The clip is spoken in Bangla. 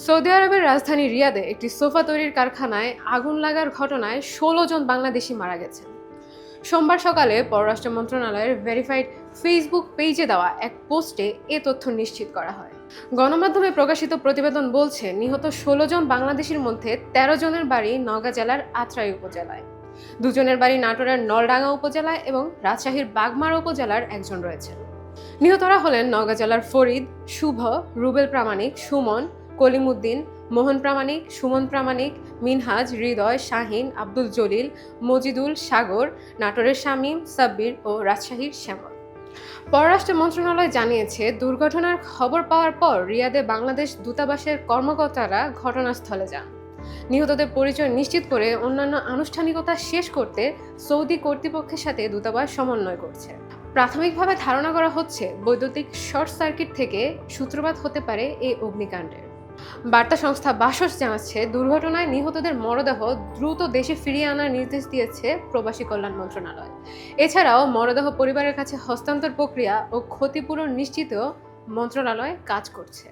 সৌদি আরবের রাজধানী রিয়াদে একটি সোফা তৈরির কারখানায় আগুন লাগার ঘটনায় ১৬ জন বাংলাদেশি মারা গেছেন। সোমবার সকালে পররাষ্ট্র মন্ত্রণালয়ের ভেরিফাইড ফেসবুক পেজে দেওয়া এক পোস্টে এ তথ্য নিশ্চিত করা হয়। গণমাধ্যমে প্রকাশিত প্রতিবেদন বলছে, নিহত ১৬ জন বাংলাদেশির মধ্যে ১৩ জনের বাড়ি নওগাঁ জেলার আত্রাই উপজেলায়, দুজনের বাড়ি নাটোরের নলডাঙ্গা উপজেলায় এবং রাজশাহীর বাগমারা উপজেলার একজন রয়েছেন। নিহতরা হলেন নওগাঁ জেলার ফরিদ, শুভ, রুবেল প্রামাণিক, সুমন, কলিমুদ্দিন, মোহন প্রামাণিক, সুমন প্রামাণিক, মিনহাজ, হৃদয়, শাহিন, আব্দুল জলিল, মজিদুল, সাগর, নাটোরের শামীম, সাব্বির ও রাজশাহীর শ্যামল। পররাষ্ট্র মন্ত্রণালয় জানিয়েছে, দুর্ঘটনার খবর পাওয়ার পর রিয়াদে বাংলাদেশ দূতাবাসের কর্মকর্তারা ঘটনাস্থলে যান। নিহতদের পরিচয় নিশ্চিত করে অন্যান্য আনুষ্ঠানিকতা শেষ করতে সৌদি কর্তৃপক্ষের সাথে দূতাবাস সমন্বয় করছে। প্রাথমিকভাবে ধারণা করা হচ্ছে, বৈদ্যুতিক শর্ট সার্কিট থেকে সূত্রপাত হতে পারে এই অগ্নিকাণ্ডের। বার্তা সংস্থা বাসস জানাচ্ছে, দুর্ঘটনায় নিহতদের মরদেহ দ্রুত দেশে ফিরিয়ে আনার নির্দেশ দিয়েছে প্রবাসী কল্যাণ মন্ত্রণালয়। এছাড়াও মরদেহ পরিবারের কাছে হস্তান্তর প্রক্রিয়া ও ক্ষতিপূরণ নিশ্চিতেও মন্ত্রণালয় কাজ করছে।